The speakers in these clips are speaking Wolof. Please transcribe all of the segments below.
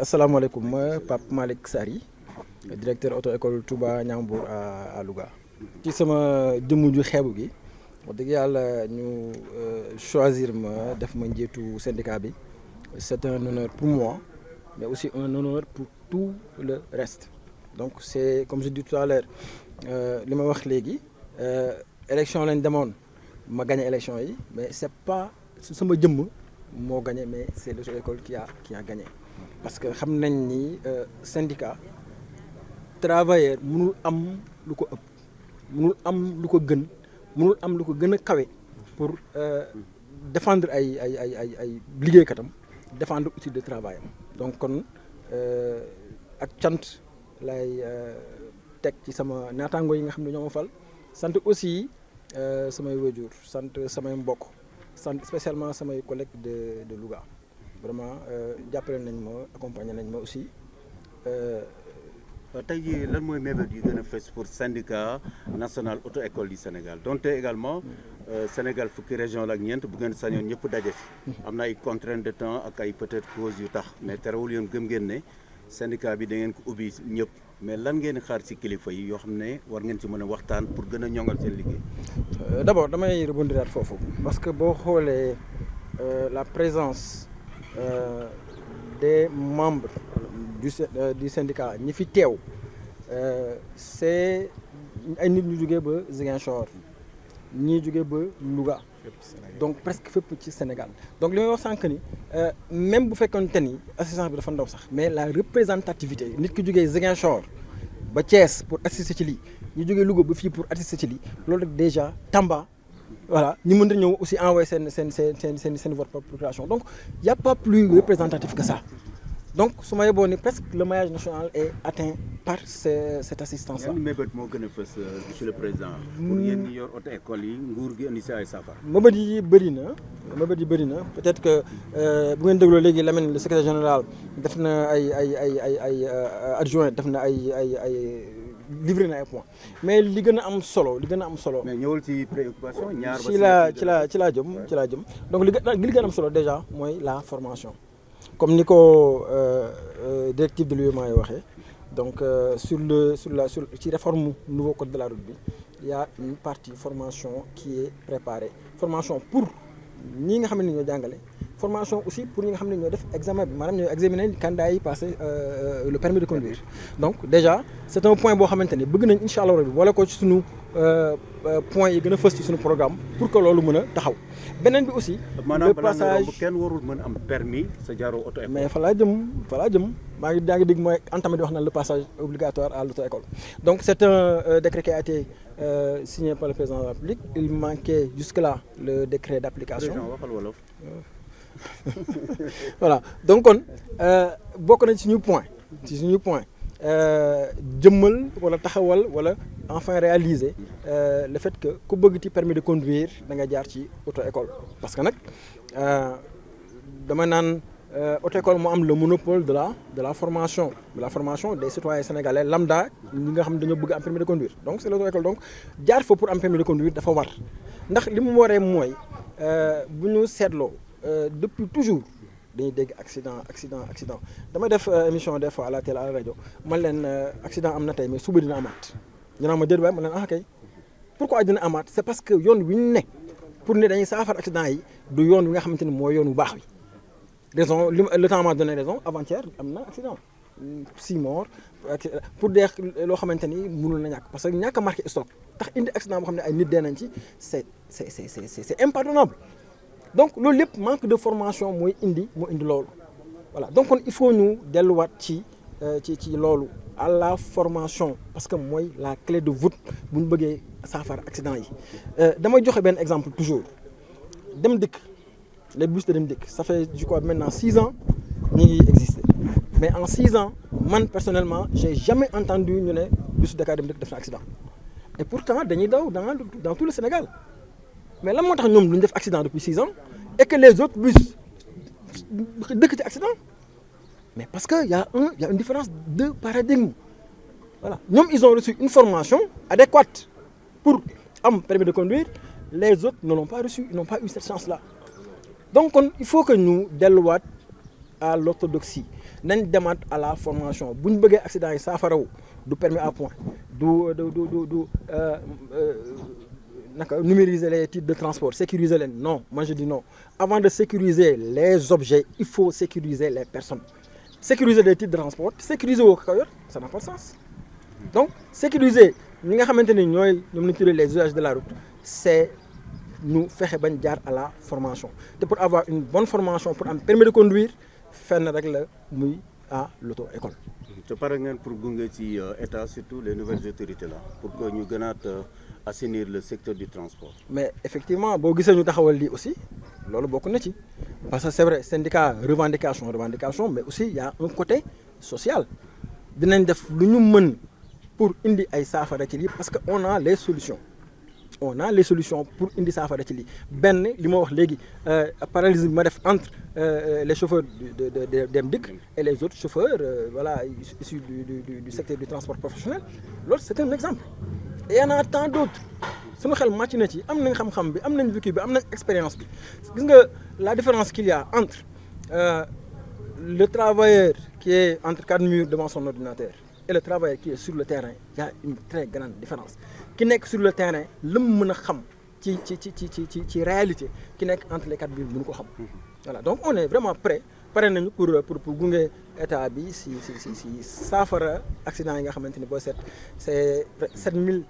asalaamaaleykum moi Pape Malick Sary directeur auto-école Touba Niambour à Louga. ci sama jëmm ju xeebu gi wax dëgg yàlla ñu choisir ma def ma njiitu syndicat bi c'est un honneur pour moi mais aussi un honneur pour tout le reste donc c'est comme je dis tout à l'heure li ma wax léegi élection lañ demoon ma gagné élection yi mais c'est pas sama jëmm moo gagné mais c'est l'auto-école qui a gagné parce que xam nañ ni syndicat travailleur mënul am lu ko ëpp mënul am lu ko gën mënul am lu ko gën a kawe pour défendre ay liggéeykatam défendre outil de travail am donc kon ak cant lay teg ci sama naataango yi nga xam ne ñoo ma fal sant aussi samay wajur sant samay mbokk sant spécialement samay collègues de Louga vraiment jàppale nañ ma accompagner nañ ma aussi. tey jii lan mooy mébét yi gën a fës pour syndicat national auto-école du Sénégal donte également Sénégal fukki région la ak ñeent bu ngeen sañoon ñëpp daje fi am na ay contraintes de temps ak ay peut-être causes yu tax mais terewul yoon gëm ngeen ne syndicat bi da ngeen ko ubbi ñëpp mais lan ngeen xaar ci kilifa yi yoo xam ne war ngeen ci mën a waxtaan pour gën a ñoŋal seen liggéey. D'abord damay rebondir foofu parce que boo xoolee la présence des membres du syndicat ñi fi teew c'est ay nit ñu jógee ba Ziguinchor ñii jógee ba Louga donc presque fépp ci Sénégal donc li may wax sànq ni même bu fekkoonte ni assistance bi dafa ndaw sax mais la représentativité nit ki jógee Ziguinchor ba Thiès pour assister ci lii ñu jógee Louga ba fii pour assister ci lii loolu rek déjà Tamba voilà ñu mën a ñëw aussi envoyer seen vote par procuration donc y a pas plus représentatif que ça. Donc su ma yeboo ni presque le maillage national est atteint par cette assistance là. yan mébét moo gën a fës monsieur le président. pour yéen ñi yor auto-école yi nguur gi indi si ay saafara. mébét yi bëri na peut-être que bu ngeen dégloo léegi Lamine le secrétaire général def na ay adjoint def na ay livré na ay points mais li gën a am solo. mais ñëwul ci préoccupation ñaar ba ci laa jëm donc li gën a am solo déjà mooy la formation. Comme ni ko directive de l'UEMOA yi waxee donc ci réforme nouveau code de la route bi il y a une partie formation qui est préparée formation pour ñi nga xam ne ñoo jàngale formation aussi pour ñi nga xam ne ñoo def examen bi maanaam ñoo examiner candidat yi passé le permis de conduire donc déjà c'est un point boo xamante ne bëgg nañ incha allah rabi boole ko ci suñu point yi gën a fës ci suñu programme pour que loolu mën a taxaw beneen bi aussi. le passage kenn warul mën am permis sa jaaroo auto-école. mais fa laa jëm maa ngi dégg mooy entamé di wax na le passage obligatoire à l'auto-école donc c'est un décret qui a été signé par le président de la République il manquait jusque-là le décret d'application. waxal wolof. voilà donc kon bokk nañ ci suñu point jëmmal wala taxawal wala enfin réaliser le fait que ku bëgg ci permis de conduire da nga jaar ci auto-école parce que nag dama naan auto-école moo am le monopole de la formation des citoyens sénégalais lambda ñi nga xam ne dañoo bëgg am permis de conduire donc c'est l'auto-école donc jaar fa pour am permis de conduire dafa war ndax li mu waree mooy bu ñu seetloo depuis toujours dañuy dégg accident damay def émission des fois à la télé à la rajo man leen accident am na tey mais suba dina amaat ñu naan ma déet waay man leen kay pourquoi dina amaat c'est parce que yoon wi ñu nekk pour ne dañuy saafara accident yi du yoon wi nga xamante ni mooy yoon bu baax bi raison le temps m'a donné raison avant-hier am na accident 6 morts pour deex loo xamante ni mënul na ñàkk parce que ñàkk a marqué stock tax indi accident boo xam ne ay nit dee nañ ci c'est impardonnable donc loolu lépp manque de formation moo indi loolu voilà donc kon il faut ñu delluwaat ci loolu à la formation parce que mooy la clé de voûte bu ñu bëggee saafara accident yi damay joxe benn exemple toujours dem dikk les bus de dem dikk ça fait je crois maintenant 6 ans ñi ngi exister mais en 6 ans man personnellement j'ai jamais entendu ñu ne bus Dakar dem dikk def na accident et pourtant dañuy daw dans tout le Sénégal mais lan moo tax ñoom duñ def accident depuis 6 ans et que les autres bus dëkk ci accident mais parce que y a une différence de paradigme voilà ñoom ils ont reçu une formation adéquate pour am permis de conduire les autres ne l'ont pas reçu ils n'ont pas eu cette chance là donc kon il faut que ñu delluwaat à l'orthodoxie nañ demaat à la formation bu ñu bëggee accident yi saafarawu du permis à point du naka numériser les titres de transport sécuriser leen non moi je dis non avant de sécuriser les objets il faut sécuriser les personnes sécuriser les titres de transport sécuriser woo ko yor ça n'a pas de sens donc sécuriser ñi nga xamante ni ñoom lañ tuddee les usages de la route c'est ñu fexe bañ jaar à la formation te pour avoir une bonne formation pour am permis de conduire fenn rek la muy à l'auto-école. te pare ngeen pour gunge ci état surtout les nouvelles autorités là pour que ñu gënaat assainir le secteur du transport. mais effectivement boo gisee ñu taxawal lii aussi loolu bokk na ci parce que c'est vrai syndicat revendication mais aussi il y a un côté social dinañ def lu ñu mën pour indi ay saafara ci lii parce que on a les solutions pour indi saafara ci lii benn li ma wax léegi paralysie bi ma def entre les chauffeurs de Dem Dikk et les autres chauffeurs voilà issus du secteur du transport professionnel loolu c'est un exemple et il y en a tant d'autres suñu xel màcc na ci am nañ xam-xam bi am nañ vécu bi am nañ expérience bi gis nga la différence qu'il y a entre le travailleur qui est entre quatre murs devant son ordinateur et le travailleur qui est sur le terrain il y a une très grande différence ki nekk sur le terrain lu mu mën a xam ci réalité ki nekk entre les quatre murs mënu ko xam voilà donc on est vraiment pare nañu pour gunge état bi si saafara accident yi nga xamante ni boo seet c'est 7000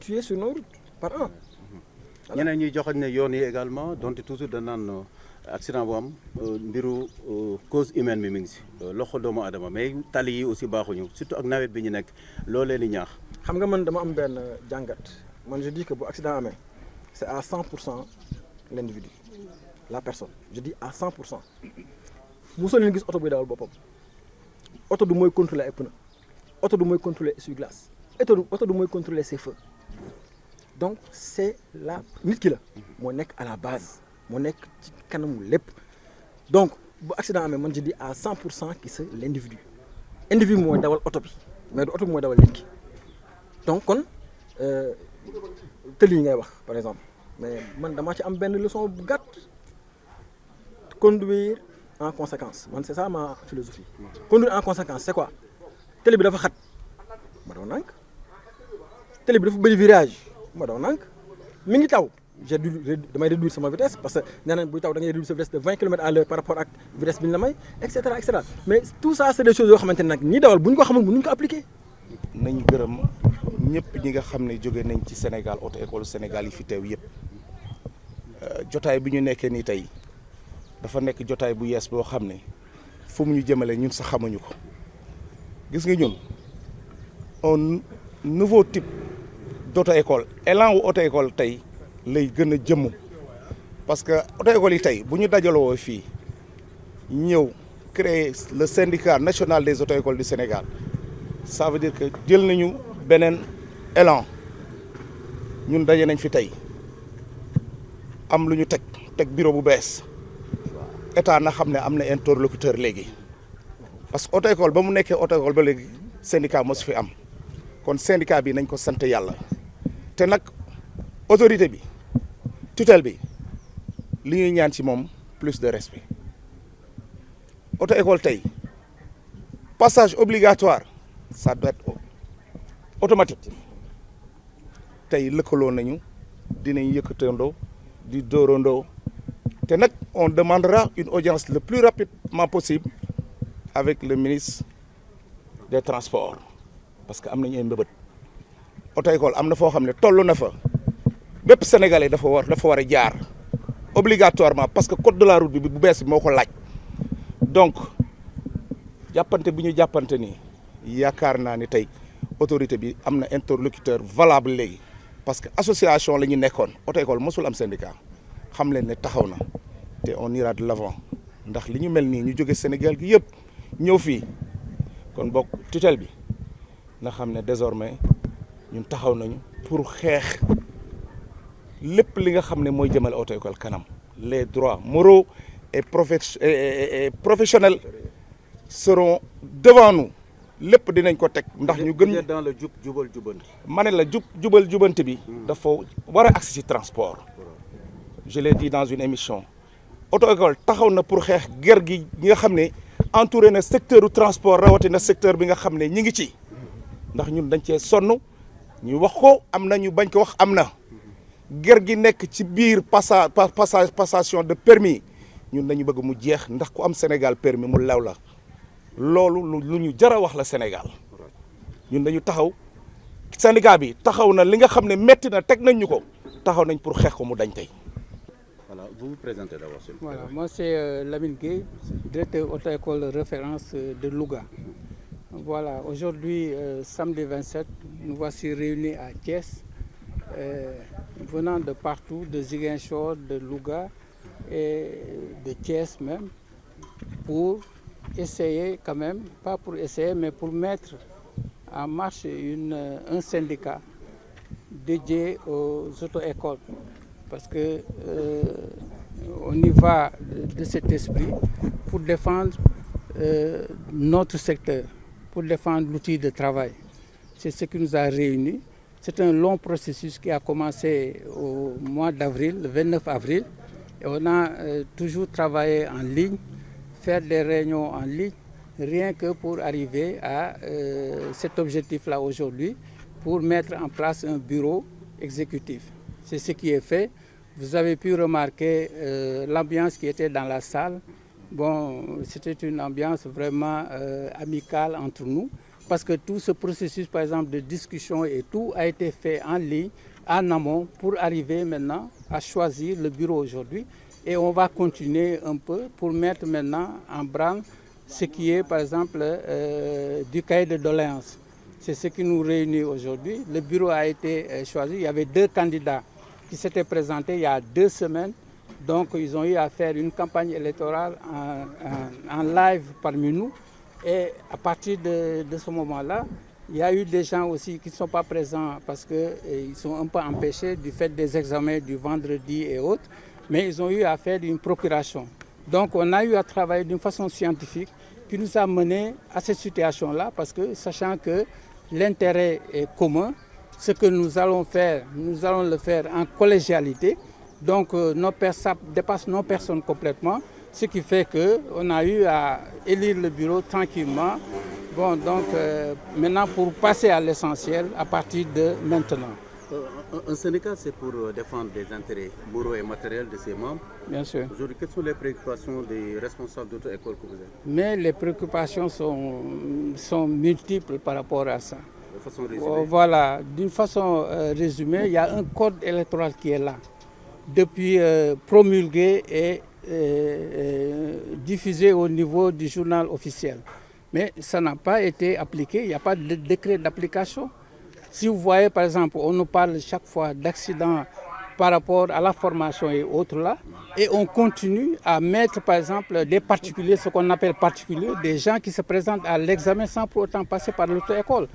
tués sur nos routes par an. ñeneen ñuy joxoon ne yoon yi également donte toujours da naan accident bu am mbiru cause humaine bi mi ngi si loxo doomu adama mais tali yi aussi baaxuñu surtout ak nawet bi ñu nekk loo leen di ñaax. xam nga man dama am benn jàngat man je dis que bu accident amee c'est à 100% l'individu la personne je dis à 100% mosoo leen gis oto buy dawal boppam oto du mooy contrôler ay pneus oto du mooy contrôler essuie-glace oto du mooy contrôler ses feux donc c'est la nit ki la moo nekk à la base moo nekk ci kanamu lépp donc bu accident amee man je dis à 100% que c'est l'individu mooy dawal oto bi mais du oto bi mooy dawal nit ki donc kon tëli yi ngay wax par exemple mais man dama ci am benn leçon bu gàtt conduire en conséquence man c'est ça ma philosophie conduire en conséquence c'est quoi tëli bi dafa xat ma daw nànk tëli bi dafa bëri virage ma daw nànk mi ngi taw damay réduire sama vitesse parce que nee nañ buy taw da ngay réduire sa vitesse de 20 km/h par rapport ak vitesse bi ñu la may et cetera mais tout ça c'est des choses yoo xamante ne nag ñi dawal bu ñu ko xamul mënuñu ko appliquer. nañ gërëm ñëpp ñi nga xam ne jóge nañ ci Sénégal auto école Sénégal yi fi teew yëpp jotaay bi ñu nekkee nii tey dafa nekk jotaay bu yees boo xam ne fu mu ñu jëmale ñun sax xamuñu ko gis nga ñun un nouveau type d'auto école élan wu auto école tey lay gën a jëmm parce que auto école yi tey bu ñu dajaloo fii ñëw créer le syndicat national des auto écoles du Sénégal ça veut dire que jël nañu beneen élan ñun daje nañ fi tey am lu ñu teg bureau bu bees état na xam ne am na interlocuteur léegi parce que auto école ba mu nekkee auto école ba léegi syndicat moo su fi am kon syndicat bi nañ ko sant yàlla te nag autorité bi tutelle bi li ñuy ñaan ci moom plus de respect auto école tey passage obligatoire ça doit être automatique tey lëkkaloo nañu dinañ yëkkatandoo di dóorandoo te nag on demandera une audience le plus rapidement possible avec le ministre des transports parce que am nañu ay mbëbët auto école am na foo xam ne toll na fa bépp sénégalais dafa war a jaar obligatoirement parce que code de la route bi bu bees bi moo ko laaj donc jàppante bi ñu jàppante nii yaakaar naa ni tey autorité bi am na interlocuteur valable léegi parce que association la ñu nekkoon auto école mosul am syndicat xam leen ne taxaw na te on ira de l'avant ndax li ñu mel nii ñu jóge Sénégal gi yëpp ñëw fii kon bokk tutelle bi na xam ne désormais ñun taxaw nañu pour xeex lépp li nga xam ne mooy jëmal auto école kanam les droits moraux et professionnels seront devant nous lépp dinañ ko teg ndax ñu gën dans le jubal jubanti. ma ne la jubal jubanti bi dafa war a agsi ci transport je l'ai dit dans une émission auto-école taxaw na pour xeex ger gi ñi nga xam ne entouré na secteur du transport rawatina secteur bi nga xam ne ñi ngi ci ndax ñun dañ cee sonn ñu wax ko am na ñu bañ ko wax am na ger gi nekk ci biir passation de permis ñun dañu bëgg mu jeex ndax ku am Sénégal permis mu lew la loolu lu ñu jar a wax la Sénégal ñun dañu taxaw syndicat bi taxaw na li nga xam ne métti na teg nañ ñu ko taxaw nañ pour xeex ko mu dañ tey. Voilà, vous vous présentez d'abord. Voilà, moi c'est Lamine Gueye, directeur auto-école référence de Louga. Voilà, aujourd'hui, samedi 27, nous voici réunis à Thiès, venant de partout, de Ziguinchor, de Louga et de Thiès même, pour essayer quand même, pas pour essayer, mais pour mettre en marche un syndicat dédié aux auto-écoles. Parce que on y va de cet esprit pour défendre notre secteur, pour défendre l'outil de travail. C'est ce qui nous a réunis. C'est un long processus qui a commencé au mois d'avril, le 29 avril. Et on a toujours travaillé en ligne, faire des réunions en ligne, rien que pour arriver à cet objectif-là aujourd'hui, pour mettre en place un bureau exécutif. C'est ce qui est fait. Vous avez pu remarquer l'ambiance qui était dans la salle. Bon, c'était une ambiance vraiment amicale entre nous, parce que tout ce processus, par exemple, de discussion et tout, a été fait en ligne, en amont, pour arriver maintenant à choisir le bureau aujourd'hui. Et on va continuer un peu pour mettre maintenant en branle ce qui est, par exemple, du cahier de doléances. C'est ce qui nous réunit aujourd'hui. Le bureau a été choisi. Il y avait 2 candidats qui s'étaient présentés il y a 2 semaines. Donc, ils ont eu à faire une campagne électorale en live parmi nous. Et à partir de ce moment-là, il y a eu des gens aussi qui ne sont pas présents parce qu'ils sont un peu empêchés du fait des examens du vendredi et autres. Mais ils ont eu à faire une procuration. Donc, on a eu à travailler d'une façon scientifique qui nous a menés à cette situation-là parce que, sachant que l'intérêt est commun, ce que nous allons faire, nous allons le faire en collégialité. Donc, ça dépasse nos personnes complètement, ce qui fait qu'on a eu à élire le bureau tranquillement. Bon, donc, maintenant, pour passer à l'essentiel, à partir de maintenant. Un syndicat, c'est pour défendre les intérêts moraux et matériels de ses membres. Bien sûr. Aujourd'hui, quelles sont les préoccupations des responsables d'auto-école que vous êtes? Mais les préoccupations sont multiples par rapport à ça. De façon résumée. Voilà, d'une façon résumée, il y a un code électoral qui est là, depuis promulgué et diffusé au niveau du journal officiel. Mais ça n'a pas été appliqué, il n'y a pas de décret d'application. Si vous voyez, par exemple, on nous parle chaque fois d'accidents par rapport à la formation et autres là, et on continue à mettre, par exemple, des particuliers, ce qu'on appelle particuliers, des gens qui se présentent à l'examen sans pour autant passer par l'auto-école.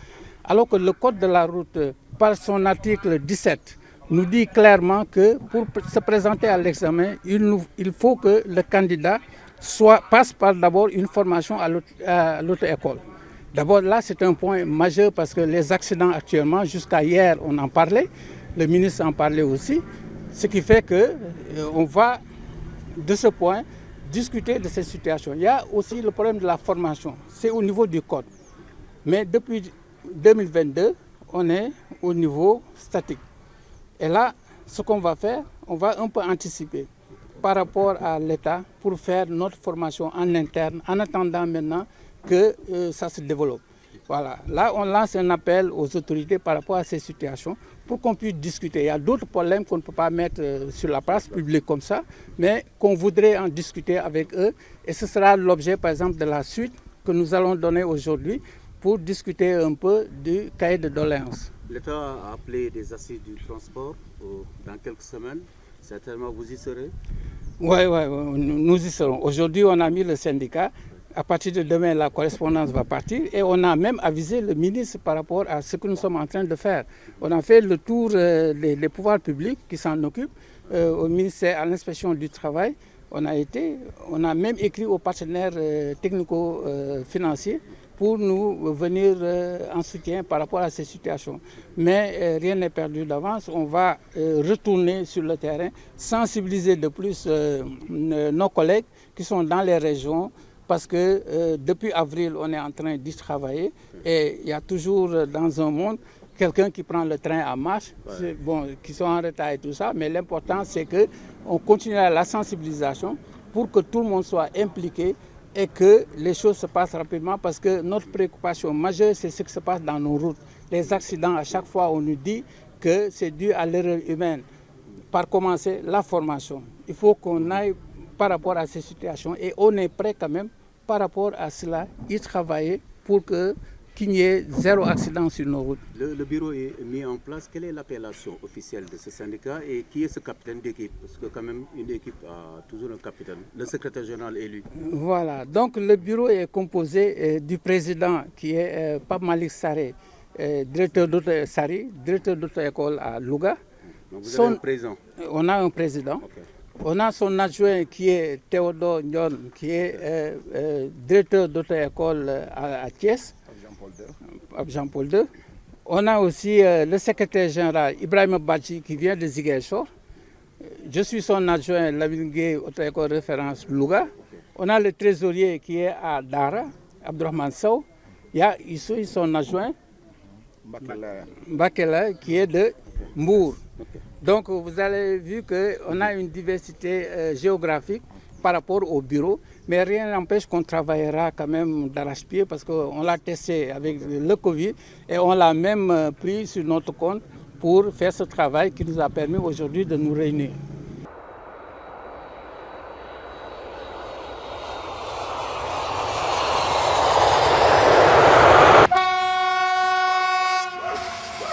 Alors que le code de la route, par son article 17, nous dit clairement que pour se présenter à l'examen, il faut que le candidat passe par d'abord une formation à l'auto-école. D'abord, là, c'est un point majeur parce que les accidents actuellement, jusqu'à hier, on en parlait, le ministre en parlait aussi, ce qui fait qu'on va, de ce point, discuter de cette situation. Il y a aussi le problème de la formation, c'est au niveau du code. Mais depuis 2022, on est au niveau statique. Et là, ce qu'on va faire, on va un peu anticiper par rapport à l'État pour faire notre formation en interne, en attendant maintenant que ça se développe. Voilà. Là, on lance un appel aux autorités par rapport à ces situations pour qu'on puisse discuter. Il y a d'autres problèmes qu'on ne peut pas mettre sur la place publique comme ça, mais qu'on voudrait en discuter avec eux. Et ce sera l'objet, par exemple, de la suite que nous allons donner aujourd'hui pour discuter un peu du cahier de doléances. L'État a appelé des assises du transport dans quelques semaines. Certainement, vous y serez? Oui, nous y serons. Aujourd'hui, on a mis le syndicat. À partir de demain, la correspondance va partir et on a même avisé le ministre par rapport à ce que nous sommes en train de faire. On a fait le tour des pouvoirs publics qui s'en occupent, au ministère, à l'inspection du travail. On a même écrit aux partenaires technico-financiers pour nous venir en soutien par rapport à ces situations. Mais rien n'est perdu d'avance. On va retourner sur le terrain, sensibiliser de plus nos collègues qui sont dans les régions, parce que depuis avril, on est en train d'y travailler et il y a toujours dans un monde quelqu'un qui prend le train en marche, bon, qui sont en retard et tout ça, mais l'important c'est qu'on continue la sensibilisation pour que tout le monde soit impliqué et que les choses se passent rapidement, parce que notre préoccupation majeure, c'est ce qui se passe dans nos routes. Les accidents, à chaque fois, on nous dit que c'est dû à l'erreur humaine. Par commencer, la formation. Il faut qu'on aille par rapport à ces situations et on est prêt quand même, par rapport à cela, y travailler pour qu'il n'y ait zéro accident sur nos routes. Le bureau est mis en place. Quelle est l'appellation officielle de ce syndicat et qui est ce capitaine d'équipe? Parce que quand même, une équipe a toujours un capitaine. Le secrétaire général élu. Voilà, donc le bureau est composé du président qui est Pape Malik Saré, directeur d'auto-école à Louga. Donc vous avez un président? On a un président. Okay. On a son adjoint qui est Théodore Ndion, qui est directeur d'auto-école à Thiès. Jean-Paul II. On a aussi le secrétaire général Ibrahim Badji qui vient de Ziguinchor. Je suis son adjoint Lamine Gueye, auto-école référence Louga. On a le trésorier qui est à Dara, Abdourahmane Sow. Il y a ici son adjoint Mbakela qui est de Mbour. Donc vous avez vu qu'on a une diversité géographique par rapport au bureau, mais rien n'empêche qu'on travaillera quand même d'arrache-pied, parce qu'on l'a testé avec le Covid et on l'a même pris sur notre compte pour faire ce travail qui nous a permis aujourd'hui de nous réunir.